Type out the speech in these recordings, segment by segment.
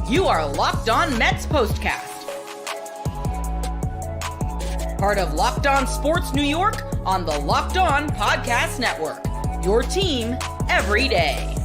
You are Locked On Mets Postcast, part of Locked On Sports New York on the Locked On Podcast Network, your team every day.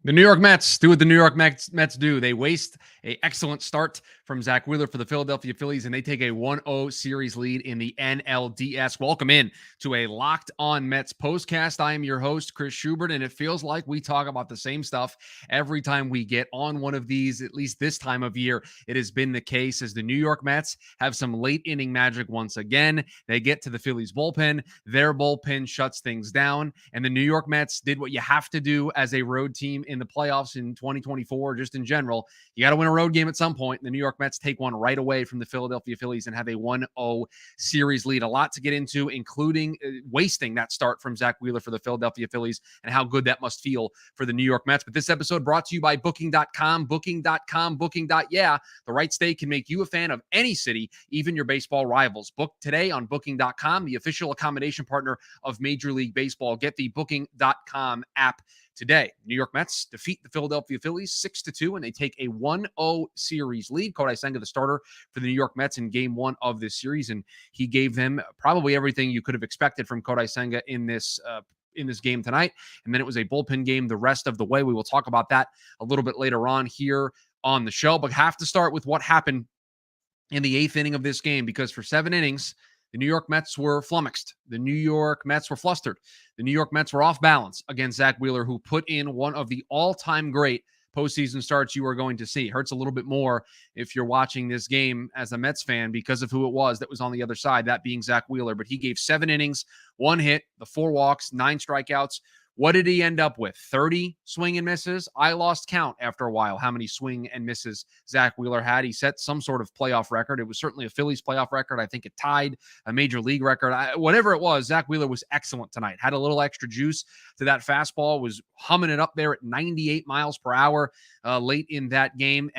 The New York Mets do what the New York Mets do. They waste an excellent start from Zack Wheeler for the Philadelphia Phillies, and they take a 1-0 series lead in the NLDS. Welcome in to a Locked On Mets postcast. I am your host, Chris Schubert, and it feels like we talk about the same stuff every time we get on one of these, at least this time of year. It has been the case as the New York Mets have some late inning magic once again. They get to the Phillies bullpen. Their bullpen shuts things down, and the New York Mets did what you have to do as a road team in the playoffs in 2024, just in general. You got to win a road game at some point. The New York Mets take one right away from the Philadelphia Phillies and have a 1-0 series lead. A lot to get into, including wasting that start from Zack Wheeler for the Philadelphia Phillies and how good that must feel for the New York Mets. But this episode brought to you by Booking.com. Booking.com. Yeah, the right state can make you a fan of any city, even your baseball rivals. Book today on Booking.com, the official accommodation partner of Major League Baseball. Get the Booking.com app today. New York Mets defeat the Philadelphia Phillies 6-2, and they take a 1-0 series lead. Kodai Senga, the starter for the New York Mets in game one of this series, and he gave them probably everything you could have expected from Kodai Senga in this game tonight. And then it was a bullpen game the rest of the way. We will talk about that a little bit later on here on the show, but have to start with what happened in the eighth inning of this game, because for 7 innings, the New York Mets were flummoxed. The New York Mets were flustered. The New York Mets were off balance against Zack Wheeler, who put in one of the all-time great postseason starts you are going to see. It hurts a little bit more if you're watching this game as a Mets fan because of who it was that was on the other side, that being Zack Wheeler. But he gave 7 innings, 1 hit, the 4 walks, 9 strikeouts. What did he end up with? 30 swing and misses? I lost count after a while how many swing and misses Zack Wheeler had. He set some sort of playoff record. It was certainly a Phillies playoff record. I think it tied a major league record. Whatever it was, Zack Wheeler was excellent tonight. Had a little extra juice to that fastball, was humming it up there at 98 miles per hour late in that game.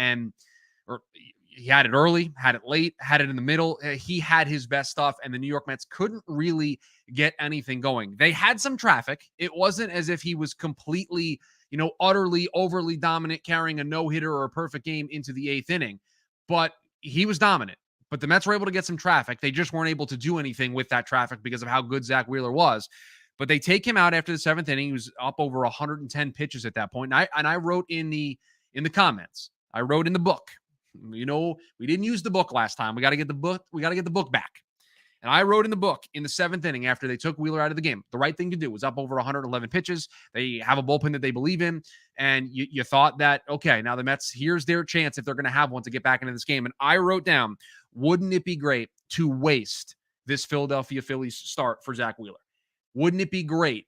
He had it early, had it late, had it in the middle. He had his best stuff, and the New York Mets couldn't really get anything going. They had some traffic. It wasn't as if he was completely, utterly, overly dominant, carrying a no-hitter or a perfect game into the 8th inning, but he was dominant. But the Mets were able to get some traffic. They just weren't able to do anything with that traffic because of how good Zack Wheeler was. But they take him out after the 7th inning. He was up over 110 pitches at that point. And I wrote in the comments, I wrote in the book, we didn't use the book last time. We got to get the book. We got to get the book back. And I wrote in the book in the 7th inning after they took Wheeler out of the game, the right thing to do was up over 111 pitches. They have a bullpen that they believe in. And you thought that, okay, now the Mets, here's their chance if they're going to have one to get back into this game. And I wrote down, wouldn't it be great to waste this Philadelphia Phillies start for Zack Wheeler? Wouldn't it be great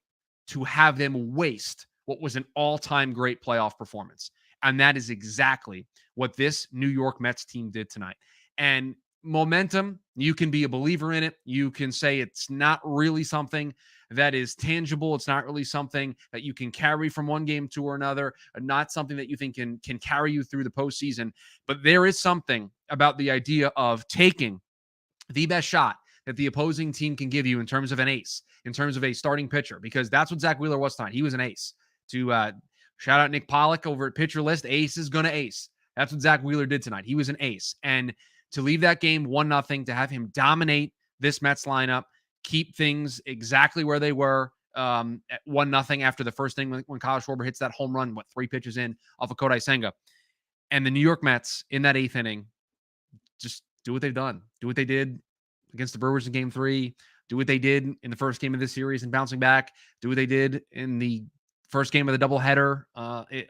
to have them waste what was an all-time great playoff performance? And that is exactly what this New York Mets team did tonight. And momentum, you can be a believer in it. You can say it's not really something that is tangible. It's not really something that you can carry from one game to another, not something that you think can carry you through the postseason. But there is something about the idea of taking the best shot that the opposing team can give you in terms of an ace, in terms of a starting pitcher, because that's what Zack Wheeler was tonight. He was an ace. To shout out Nick Pollock over at Pitcher List, ace is going to ace. That's what Zack Wheeler did tonight. He was an ace. And to leave that game 1-0, to have him dominate this Mets lineup, keep things exactly where they were at 1-0 after the first inning when Kyle Schwarber hits that home run, 3 pitches in off of Kodai Senga. And the New York Mets in that 8th inning just do what they've done. Do what they did against the Brewers in Game 3. Do what they did in the first game of this series and bouncing back. Do what they did in the first game of the doubleheader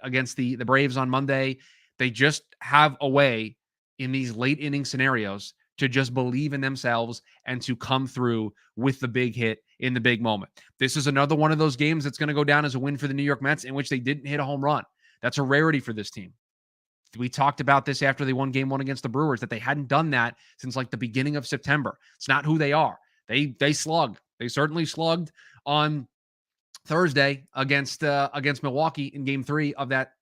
against the Braves on Monday. They just have a way in these late inning scenarios to just believe in themselves and to come through with the big hit in the big moment. This is another one of those games that's going to go down as a win for the New York Mets in which they didn't hit a home run. That's a rarity for this team. We talked about this after they won Game 1 against the Brewers, that they hadn't done that since like the beginning of September. It's not who they are. They slugged. They certainly slugged on Thursday against Milwaukee in Game 3 of that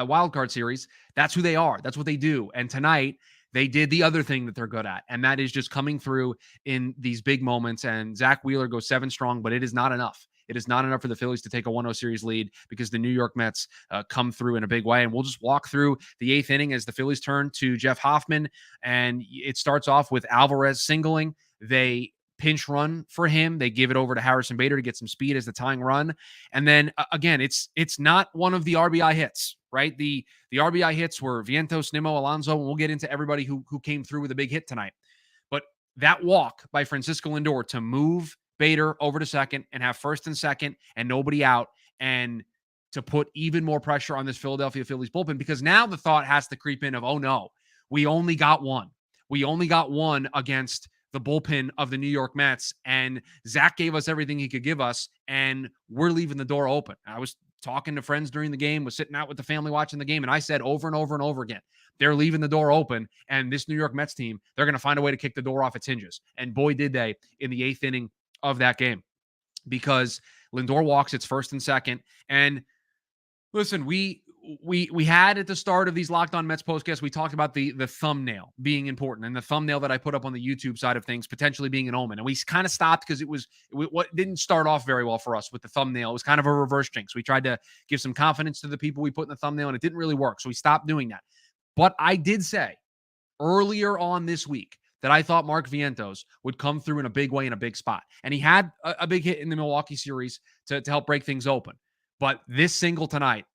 wild card series. That's who they are. That's what they do. And tonight they did the other thing that they're good at, and that is just coming through in these big moments. And Zach Wheeler goes 7 strong, but it is not enough. It is not enough for the Phillies to take a 1-0 series lead because the New York Mets come through in a big way. And we'll just walk through the 8th inning as the Phillies turn to Jeff Hoffman. And it starts off with Alvarez singling. They pinch run for him. They give it over to Harrison Bader to get some speed as the tying run. And then again, it's not one of the RBI hits, right? The RBI hits were Vientos, Nimmo, Alonso, and we'll get into everybody who came through with a big hit tonight. But that walk by Francisco Lindor to move Bader over to second and have first and second and nobody out, and to put even more pressure on this Philadelphia Phillies bullpen, because now the thought has to creep in of, oh no, we only got one. We only got one against the bullpen of the New York Mets, and Zach gave us everything he could give us, and we're leaving the door open. I was talking to friends during the game, was sitting out with the family watching the game, and I said over and over and over again, they're leaving the door open, and this New York Mets team, they're going to find a way to kick the door off its hinges. And boy, did they in the 8th inning of that game, because Lindor walks, it's first and second. And listen, we had at the start of these Locked On Mets podcasts, we talked about the thumbnail being important, and the thumbnail that I put up on the YouTube side of things potentially being an omen. And we kind of stopped because what didn't start off very well for us with the thumbnail. It was kind of a reverse jinx. We tried to give some confidence to the people we put in the thumbnail, and it didn't really work. So we stopped doing that. But I did say earlier on this week that I thought Mark Vientos would come through in a big way in a big spot. And he had a big hit in the Milwaukee series to help break things open. But this single tonight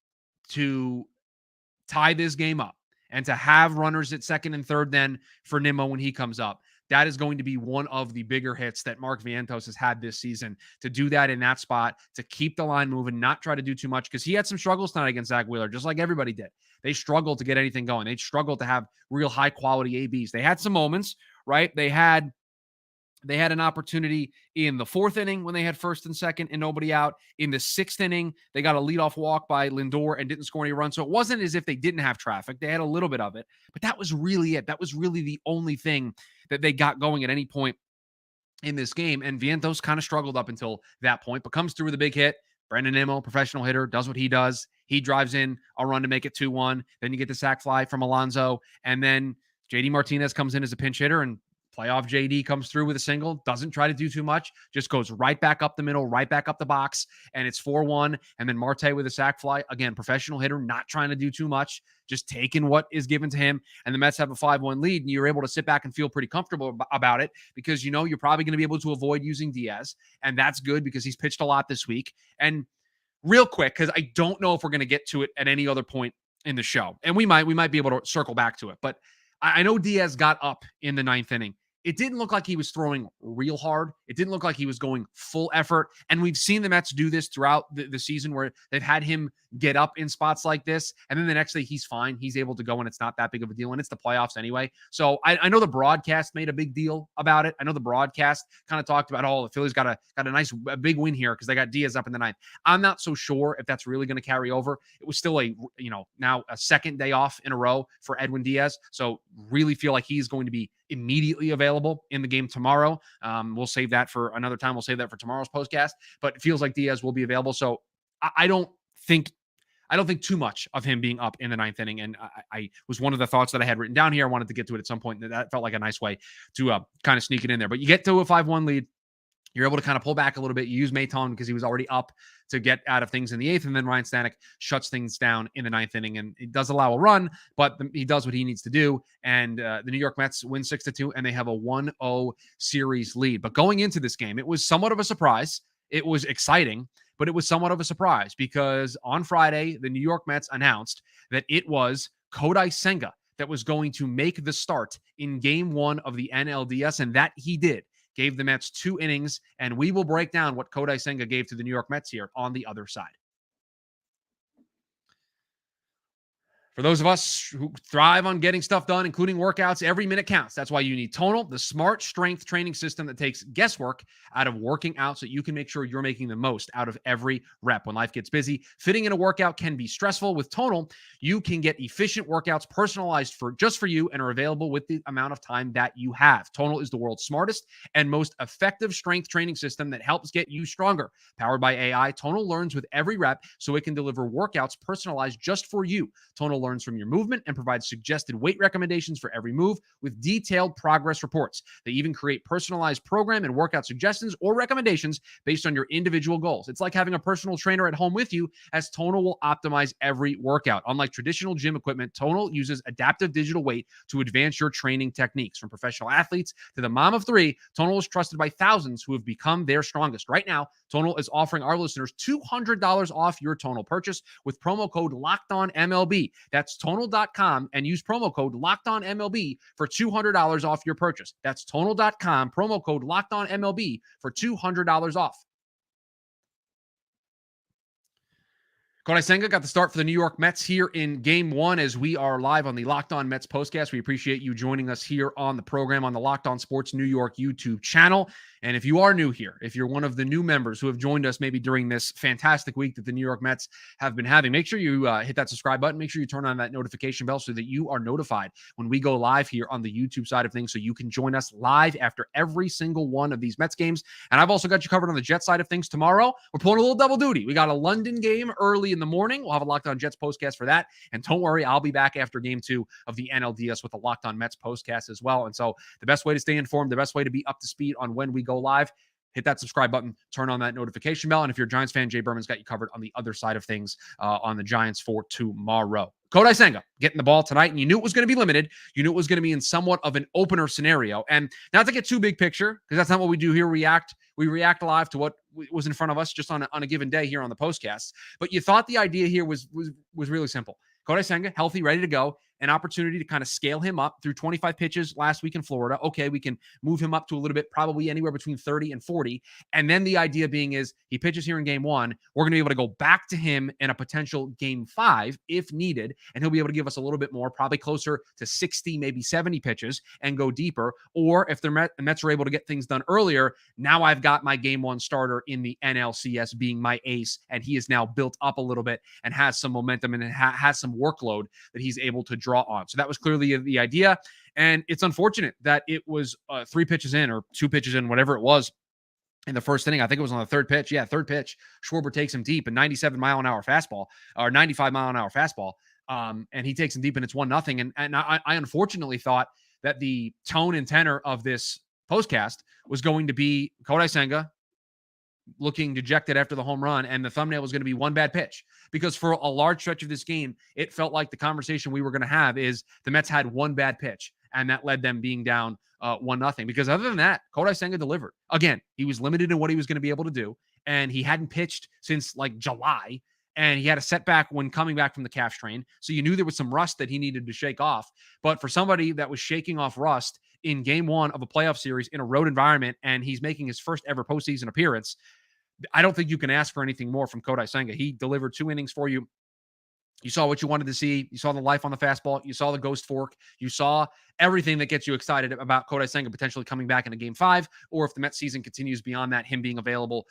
to tie this game up and to have runners at second and third then for Nimmo when he comes up, that is going to be one of the bigger hits that Mark Vientos has had this season, to do that in that spot, to keep the line moving, not try to do too much, because he had some struggles tonight against Zach Wheeler, just like everybody did. They struggled to get anything going. They struggled to have real high-quality ABs. They had some moments, right? They had an opportunity in the 4th inning when they had first and second and nobody out. In the 6th inning, they got a leadoff walk by Lindor and didn't score any runs. So it wasn't as if they didn't have traffic. They had a little bit of it, but that was really it. That was really the only thing that they got going at any point in this game. And Vientos kind of struggled up until that point, but comes through with a big hit. Brandon Nimmo, professional hitter, does what he does. He drives in a run to make it 2-1. Then you get the sac fly from Alonso. And then JD Martinez comes in as a pinch hitter, and playoff JD comes through with a single, doesn't try to do too much, just goes right back up the middle, right back up the box, and it's 4-1. And then Marte with a sac fly. Again, professional hitter, not trying to do too much, just taking what is given to him. And the Mets have a 5-1 lead, and you're able to sit back and feel pretty comfortable about it, because you know you're probably going to be able to avoid using Diaz, and that's good because he's pitched a lot this week. And real quick, because I don't know if we're going to get to it at any other point in the show, and we might be able to circle back to it, but I know Diaz got up in the 9th inning. It didn't look like he was throwing real hard. It didn't look like he was going full effort. And we've seen the Mets do this throughout the season, where they've had him get up in spots like this, and then the next day he's fine. He's able to go, and it's not that big of a deal, and it's the playoffs anyway. So I know the broadcast made a big deal about it. I know the broadcast kind of talked about, oh, the Phillies got a big win here because they got Diaz up in the 9th. I'm not so sure if that's really going to carry over. It was still now a second day off in a row for Edwin Diaz. So really feel like he's going to be immediately available in the game tomorrow. We'll save that for another time. We'll save that for tomorrow's postcast, but it feels like Diaz will be available. So I don't think too much of him being up in the 9th inning. And I was one of the thoughts that I had written down here. I wanted to get to it at some point. That felt like a nice way to kind of sneak it in there, but you get to a 5-1 lead. You're able to kind of pull back a little bit. You use Maton because he was already up to get out of things in the 8th. And then Ryan Stanek shuts things down in the 9th inning. And it does allow a run, but he does what he needs to do. And the New York Mets win 6-2, and they have a 1-0 series lead. But going into this game, it was somewhat of a surprise. It was exciting, but it was somewhat of a surprise because on Friday, the New York Mets announced that it was Kodai Senga that was going to make the start in Game 1 of the NLDS, and that he did. Gave the Mets 2 innings, and we will break down what Kodai Senga gave to the New York Mets here on the other side. For those of us who thrive on getting stuff done, including workouts, every minute counts. That's why you need Tonal, the smart strength training system that takes guesswork out of working out so you can make sure you're making the most out of every rep. When life gets busy, fitting in a workout can be stressful. With Tonal, you can get efficient workouts personalized just for you and are available with the amount of time that you have. Tonal is the world's smartest and most effective strength training system that helps get you stronger. Powered by AI, Tonal learns with every rep so it can deliver workouts personalized just for you. Tonal learns from your movement and provides suggested weight recommendations for every move with detailed progress reports. They even create personalized program and workout suggestions or recommendations based on your individual goals. It's like having a personal trainer at home with you, as Tonal will optimize every workout. Unlike traditional gym equipment, Tonal uses adaptive digital weight to advance your training techniques. From professional athletes to the mom of three, Tonal is trusted by thousands who have become their strongest. Right now, Tonal is offering our listeners $200 off your Tonal purchase with promo code LOCKEDONMLB. That's Tonal.com and use promo code LOCKEDONMLB for $200 off your purchase. That's Tonal.com, promo code LOCKEDONMLB for $200 off. Kodai Senga got the start for the New York Mets here in Game 1 as we are live on the Locked On Mets postcast. We appreciate you joining us here on the program on the Locked On Sports New York YouTube channel. And if you are new here, if you're one of the new members who have joined us maybe during this fantastic week that the New York Mets have been having, make sure you hit that subscribe button. Make sure you turn on that notification bell so that you are notified when we go live here on the YouTube side of things, so you can join us live after every single one of these Mets games. And I've also got you covered on the Jets side of things tomorrow. We're pulling a little double duty. We got a London game early in the morning. We'll have a Locked On Jets postcast for that. And don't worry, I'll be back after Game 2 of the NLDS with a Locked On Mets postcast as well. And so the best way to stay informed, the best way to be up to speed on when we go live, hit that subscribe button, turn on that notification bell. And if you're a Giants fan, Jay Berman's got you covered on the other side of things on the Giants for tomorrow. Kodai Senga getting the ball tonight, and you knew it was going to be limited. You knew it was going to be in somewhat of an opener scenario. And not to get too big picture, because that's not what we do here. We react live to what was in front of us just on a given day here on the postcast. But you thought the idea here was really simple. Kodai Senga, healthy, ready to go. An opportunity to kind of scale him up through 25 pitches last week in Florida. Okay, we can move him up to a little bit, probably anywhere between 30 and 40. And then the idea being is he pitches here in Game 1. We're going to be able to go back to him in a potential Game 5 if needed. And he'll be able to give us a little bit more, probably closer to 60, maybe 70 pitches and go deeper. Or if the Mets are able to get things done earlier, now I've got my Game 1 starter in the NLCS being my ace. And he is now built up a little bit and has some momentum and has some workload that he's able to draw on. So that was clearly the idea. And it's unfortunate that it was 3 pitches in or 2 pitches in, whatever it was, in the first inning. I think it was on the third pitch. Yeah, third pitch. Schwarber takes him deep, a 97-mile-an-hour fastball or 95-mile-an-hour fastball. And he takes him deep, and it's 1-0. And I unfortunately thought that the tone and tenor of this postcast was going to be Kodai Senga looking dejected after the home run, and the thumbnail was going to be one bad pitch, because for a large stretch of this game, it felt like the conversation we were going to have is the Mets had one bad pitch, and that led them being down 1-0. Because other than that, Kodai Senga delivered. Again, he was limited in what he was going to be able to do, and he hadn't pitched since like July, and he had a setback when coming back from the calf strain. So you knew there was some rust that he needed to shake off. But for somebody that was shaking off rust in Game 1 of a playoff series in a road environment, and he's making his first ever postseason appearance, I don't think you can ask for anything more from Kodai Senga. He delivered 2 innings for you. You saw what you wanted to see. You saw the life on the fastball. You saw the ghost fork. You saw everything that gets you excited about Kodai Senga potentially coming back in a Game 5, or if the Mets season continues beyond that, him being available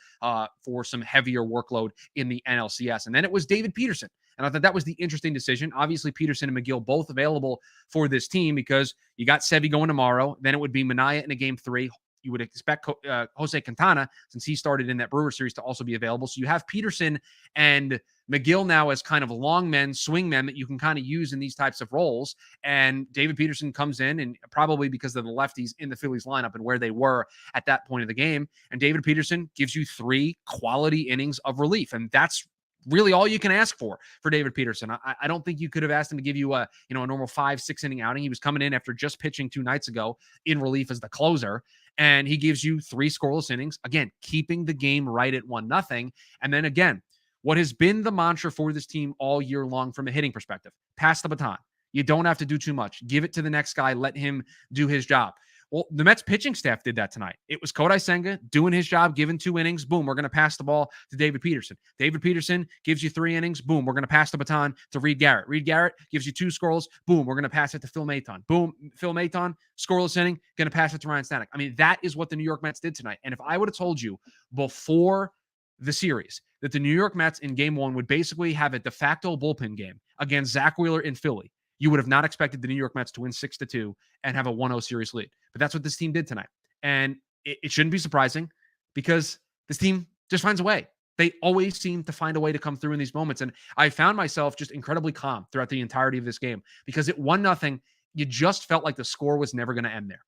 for some heavier workload in the NLCS. And then it was David Peterson. And I thought that was the interesting decision. Obviously, Peterson and McGill both available for this team, because you got Sevy going tomorrow. Then it would be Minaya in a Game 3. You would expect Jose Quintana, since he started in that Brewer series, to also be available. So you have Peterson and McGill now as kind of long men, swing men that you can kind of use in these types of roles. And David Peterson comes in, and probably because of the lefties in the Phillies lineup and where they were at that point of the game. And David Peterson gives you 3 quality innings of relief. And that's really all you can ask for David Peterson. I don't think you could have asked him to give you a normal 5-6 inning outing. He was coming in after just pitching 2 nights ago in relief as the closer, and he gives you 3 scoreless innings, again keeping the game right at 1-0. And then again, what has been the mantra for this team all year long from a hitting perspective: pass the baton. You don't have to do too much. Give it to the next guy. Let him do his job. Well, the Mets pitching staff did that tonight. It was Kodai Senga doing his job, giving 2 innings. Boom, we're going to pass the ball to David Peterson. David Peterson gives you 3 innings. Boom, we're going to pass the baton to Reed Garrett. Reed Garrett gives you 2 scoreless. Boom, we're going to pass it to Phil Maton. Boom, Phil Maton, scoreless inning, going to pass it to Ryan Stanek. I mean, that is what the New York Mets did tonight. And if I would have told you before the series that the New York Mets in Game 1 would basically have a de facto bullpen game against Zach Wheeler in Philly, you would have not expected the New York Mets to win 6-2 and have a 1-0 series lead. But that's what this team did tonight. And it shouldn't be surprising, because this team just finds a way. They always seem to find a way to come through in these moments. And I found myself just incredibly calm throughout the entirety of this game because at 1-0, you just felt like the score was never going to end there.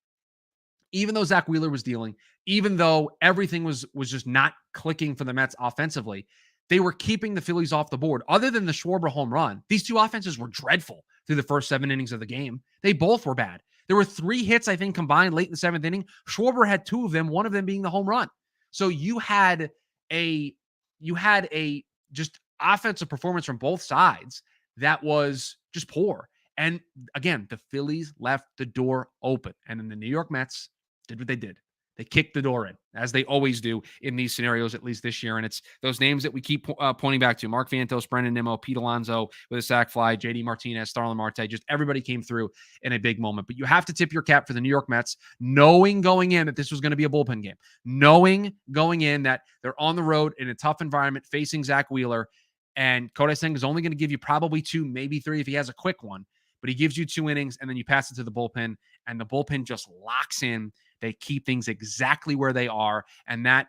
Even though Zach Wheeler was dealing, even though everything was just not clicking for the Mets offensively, they were keeping the Phillies off the board. Other than the Schwarber home run, these two offenses were dreadful through the first 7 innings of the game. They both were bad. There were 3 hits, I think, combined late in the 7th inning. Schwarber had 2 of them, one of them being the home run. So you had a just offensive performance from both sides that was just poor. And again, the Phillies left the door open. And then the New York Mets did what they did. They kicked the door in, as they always do in these scenarios, at least this year. And it's those names that we keep pointing back to: Mark Vientos, Brendan Nimmo, Pete Alonso with a sac fly, JD Martinez, Starling Marte. Just everybody came through in a big moment. But you have to tip your cap for the New York Mets, knowing going in that this was going to be a bullpen game, knowing going in that they're on the road in a tough environment facing Zach Wheeler. And Kodai Senga is only going to give you probably 2, maybe 3 if he has a quick one. But he gives you 2 innings, and then you pass it to the bullpen, and the bullpen just locks in. They keep things exactly where they are, and that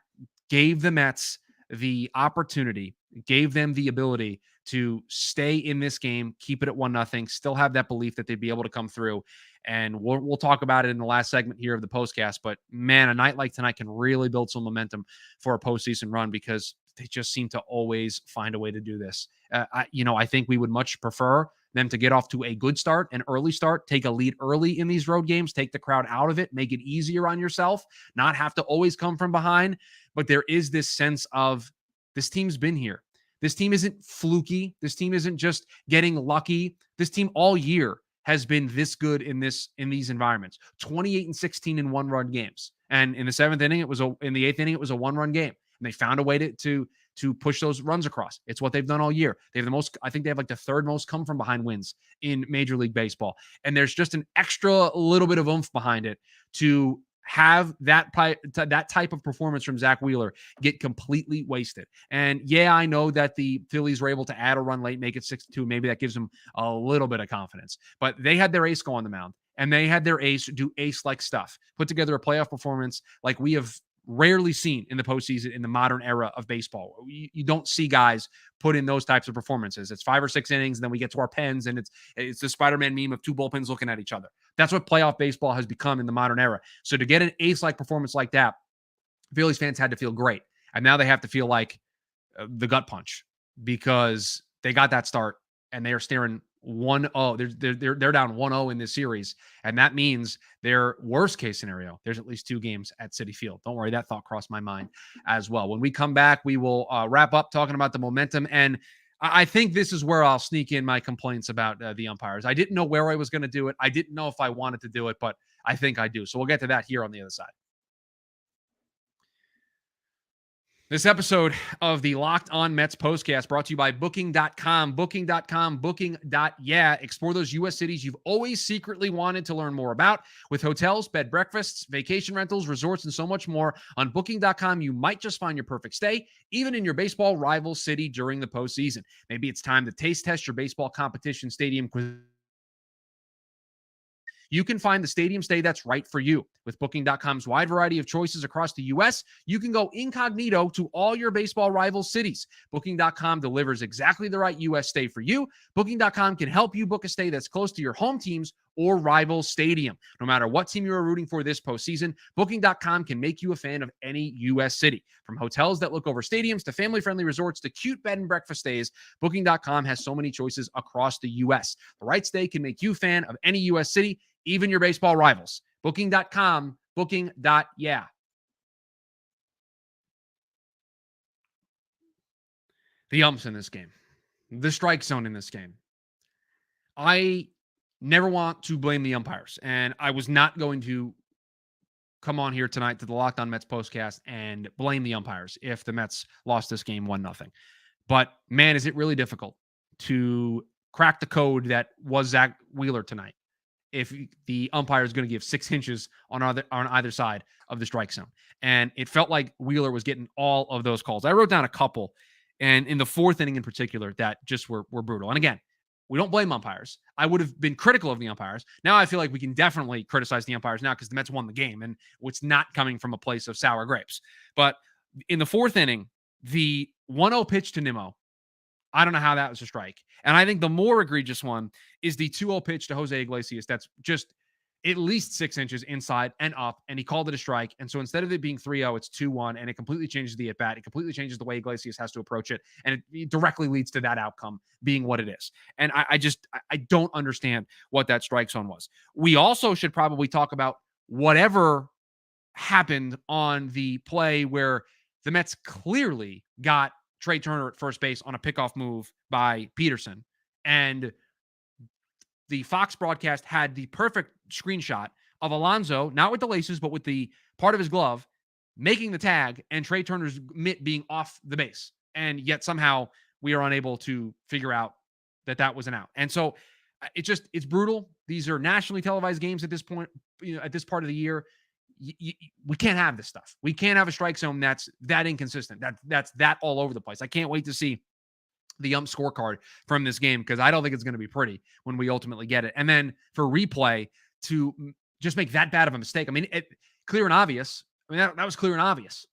gave the Mets the opportunity, gave them the ability to stay in this game, keep it at 1-0, still have that belief that they'd be able to come through. And we'll talk about it in the last segment here of the postcast. But man, a night like tonight can really build some momentum for a postseason run because they just seem to always find a way to do this. I think we would much prefer them to get off to a good start, an early start, take a lead early in these road games, take the crowd out of it, make it easier on yourself, not have to always come from behind. But there is this sense of this team's been here. This team isn't fluky. This team isn't just getting lucky. This team all year has been this good in these environments. 28-16 in 1-run games. And in the 7th inning, in the 8th inning, it was a 1-run game. And they found a way to push those runs across. It's what they've done all year. They have I think they have like the 3rd most come from behind wins in Major League Baseball. And there's just an extra little bit of oomph behind it to have that type of performance from Zach Wheeler get completely wasted. And yeah, I know that the Phillies were able to add a run late, make it 6-2. Maybe that gives them a little bit of confidence. But they had their ace go on the mound, and they had their ace do ace-like stuff, put together a playoff performance like we have rarely seen in the postseason in the modern era of baseball. You don't see guys put in those types of performances. It's 5 or 6 innings, and then we get to our pens, and it's the Spider-Man meme of 2 bullpens looking at each other. That's what playoff baseball has become in the modern era. So to get an ace-like performance like that, Phillies fans had to feel great. And now they have to feel like the gut punch because they got that start, and they are staring 1-0. They're down 1-0 in this series. And that means their worst case scenario, there's at least 2 games at Citi Field. Don't worry, that thought crossed my mind as well. When we come back, we will wrap up talking about the momentum. And I think this is where I'll sneak in my complaints about the umpires. I didn't know where I was going to do it. I didn't know if I wanted to do it, but I think I do. So we'll get to that here on the other side. This episode of the Locked On Mets postcast brought to you by Booking.com. Booking.com, Booking.yeah. Explore those U.S. cities you've always secretly wanted to learn more about. With hotels, bed breakfasts, vacation rentals, resorts, and so much more, on Booking.com, you might just find your perfect stay, even in your baseball rival city during the postseason. Maybe it's time to taste test your baseball competition stadium cuisine. You can find the stadium stay that's right for you. With Booking.com's wide variety of choices across the U.S., you can go incognito to all your baseball rival cities. Booking.com delivers exactly the right U.S. stay for you. Booking.com can help you book a stay that's close to your home team's or rival stadium. No matter what team you are rooting for this postseason, Booking.com can make you a fan of any U.S. city. From hotels that look over stadiums to family-friendly resorts to cute bed and breakfast stays, Booking.com has so many choices across the U.S. The right stay can make you a fan of any U.S. city, even your baseball rivals. Booking.com, Booking.yeah. The umps in this game, the strike zone in this game. I never want to blame the umpires, and I was not going to come on here tonight to the Locked On Mets postcast and blame the umpires if the Mets lost this game 1-0. But man, is it really difficult to crack the code that was Zach Wheeler tonight if the umpire is going to give 6 inches on either side of the strike zone. And it felt like Wheeler was getting all of those calls. I wrote down a couple, and in the 4th inning in particular, that just were brutal. And again, we don't blame umpires. I would have been critical of the umpires. Now I feel like we can definitely criticize the umpires now because the Mets won the game, and it's not coming from a place of sour grapes. But in the 4th inning, The 1-0 pitch to Nimmo, I don't know how that was a strike. And I think the more egregious one is the 2-0 pitch to Jose Iglesias. That's just at least 6 inches inside and up, and he called it a strike. And so instead of it being 3-0, it's 2-1, and it completely changes the at-bat. It completely changes the way Iglesias has to approach it, and it directly leads to that outcome being what it is. And I don't understand what that strike zone was. We also should probably talk about whatever happened on the play where the Mets clearly got Trey Turner at first base on a pickoff move by Peterson. And the Fox broadcast had the perfect screenshot of Alonso, not with the laces, but with the part of his glove, making the tag and Trey Turner's mitt being off the base. And yet somehow we are unable to figure out that was an out. And so it's brutal. These are nationally televised games at this point, at this part of the year. We can't have this stuff. We can't have a strike zone that's that inconsistent. That's that all over the place. I can't wait to see the ump scorecard from this game, because I don't think it's going to be pretty when we ultimately get it. And then for replay to just make that bad of a mistake. I mean, clear and obvious. I mean, that was clear and obvious.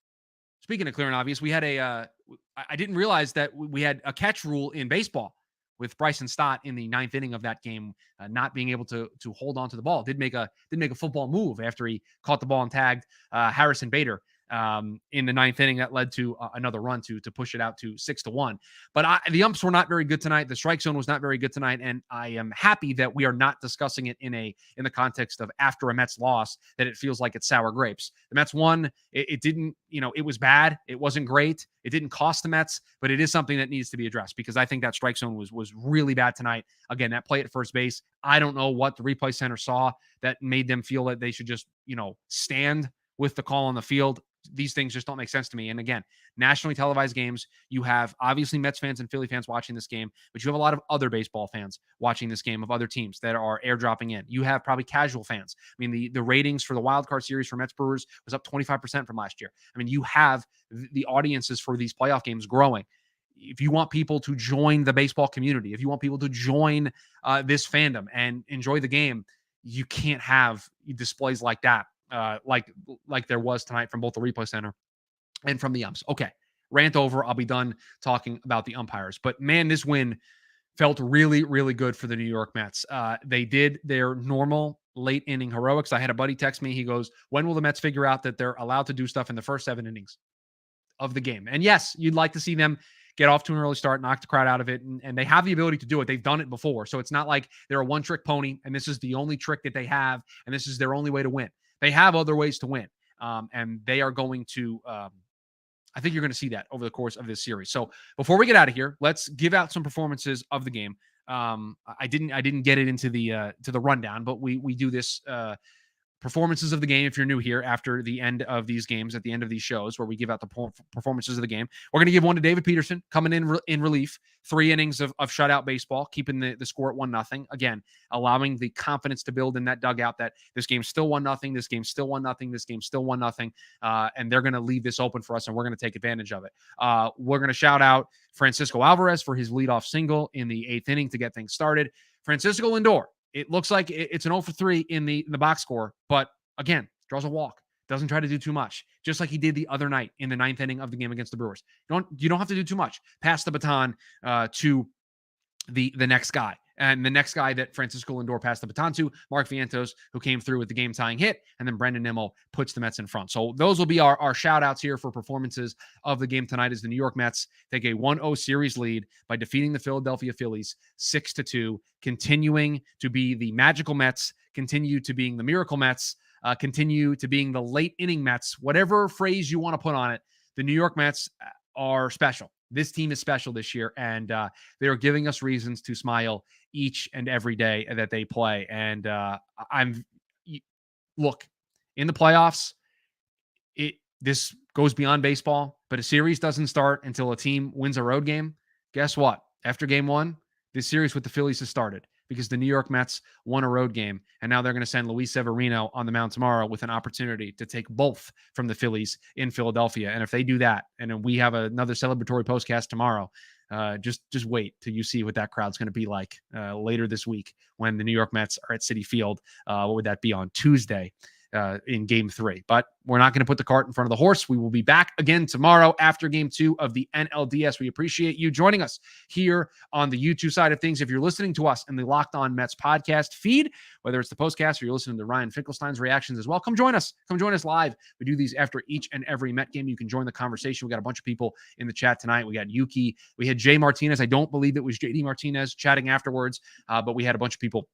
Speaking of clear and obvious, we had I didn't realize that we had a catch rule in baseball with Bryson Stott in the 9th inning of that game, not being able to hold on to the ball. Did make a football move after he caught the ball and tagged Harrison Bader in the 9th inning. That led to another run to push it out to 6-1. But the umps were not very good tonight. The strike zone was not very good tonight, and I am happy that we are not discussing it in the context of after a Mets loss, that it feels like it's sour grapes. The Mets won. It didn't, it was bad. It wasn't great. It didn't cost the Mets, but it is something that needs to be addressed, because I think that strike zone was really bad tonight. Again, that play at first base, I don't know what the replay center saw that made them feel that they should just, stand with the call on the field. These things just don't make sense to me. And again, nationally televised games, you have obviously Mets fans and Philly fans watching this game, but you have a lot of other baseball fans watching this game of other teams that are airdropping in. You have probably casual fans. I mean, the ratings for the wild card series for Mets Brewers was up 25% from last year. I mean, you have the audiences for these playoff games growing. If you want people to join the baseball community, if you want people to join this fandom and enjoy the game, you can't have displays like that. Like there was tonight from both the replay center and from the umps. Okay, rant over. I'll be done talking about the umpires. But man, this win felt really, really good for the New York Mets. They did their normal late inning heroics. I had a buddy text me. He goes, when will the Mets figure out that they're allowed to do stuff in the first 7 innings of the game? And yes, you'd like to see them get off to an early start, knock the crowd out of it. And they have the ability to do it. They've done it before. So it's not like they're a one-trick pony and this is the only trick that they have and this is their only way to win. They have other ways to win, and they are going to I think you're going to see that over the course of this series. So before we get out of here, let's give out some performances of the game. I didn't get it into the rundown, but we do this performances of the game if you're new here after the end of these games, at the end of these shows where we give out the performances of the game. We're going to give one to David Peterson coming in relief, 3 innings of shutout baseball, keeping the score at 1-0. Again, allowing the confidence to build in that dugout that this game's still 1-0, this game's still 1-0, this game's still 1-0, and they're going to leave this open for us, and we're going to take advantage of it. We're going to shout out Francisco Alvarez for his leadoff single in the 8th inning to get things started. Francisco Lindor, it looks like it's an 0 for 3 in the box score, but again, draws a walk, doesn't try to do too much, just like he did the other night in the 9th inning of the game against the Brewers. You don't have to do too much. Pass the baton to the next guy. And the next guy that Francisco Lindor passed the baton to, Mark Vientos, who came through with the game-tying hit, and then Brendan Nimmo puts the Mets in front. So those will be our shout-outs here for performances of the game tonight as the New York Mets take a 1-0 series lead by defeating the Philadelphia Phillies 6-2, continuing to be the magical Mets, continue to being the miracle Mets, continue to being the late-inning Mets, whatever phrase you want to put on it. The New York Mets are special. This team is special this year, and they are giving us reasons to smile each and every day that they play. And look, in the playoffs, this goes beyond baseball, but a series doesn't start until a team wins a road game. Guess what? After game 1, this series with the Phillies has started because the New York Mets won a road game, and now they're going to send Luis Severino on the mound tomorrow with an opportunity to take both from the Phillies in Philadelphia. And if they do that, and then we have another celebratory postcast tomorrow, just wait till you see what that crowd's going to be like later this week when the New York Mets are at Citi Field. What would that be on Tuesday? in game 3. But we're not going to put the cart in front of the horse. We will be back again tomorrow after game 2 of the NLDS. We appreciate you joining us here on the YouTube side of things. If you're listening to us in the Locked On Mets podcast feed, whether it's the postcast or you're listening to Ryan Finkelstein's reactions as well, come join us. Come join us live. We do these after each and every Met game. You can join the conversation. We got a bunch of people in the chat tonight. We got Yuki. We had Jay Martinez. I don't believe it was JD Martinez chatting afterwards, but we had a bunch of people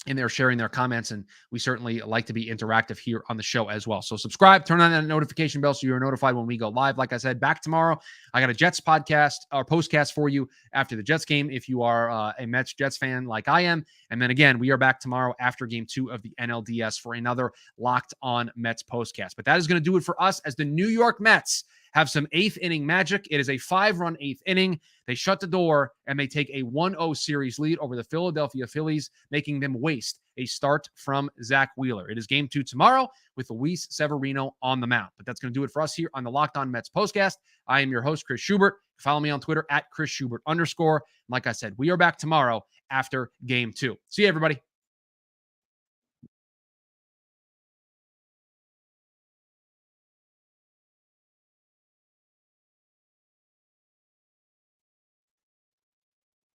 in there sharing their comments, and we certainly like to be interactive here on the show as well. So subscribe, turn on that notification bell so you're notified when we go live. Like I said, back tomorrow. I got a Jets podcast or postcast for you after the Jets game if you are a Mets Jets fan like I am. And then again, we are back tomorrow after game 2 of the NLDS for another Locked On Mets postcast. But that is going to do it for us as the New York Mets have some 8th inning magic. It is a 5-run 8th inning. They shut the door and they take a 1-0 series lead over the Philadelphia Phillies, making them waste a start from Zach Wheeler. It is game 2 tomorrow with Luis Severino on the mound. But that's going to do it for us here on the Locked On Mets postcast. I am your host, Chris Schubert. Follow me on Twitter at ChrisSchubert_. Like I said, we are back tomorrow after game 2. See you, everybody.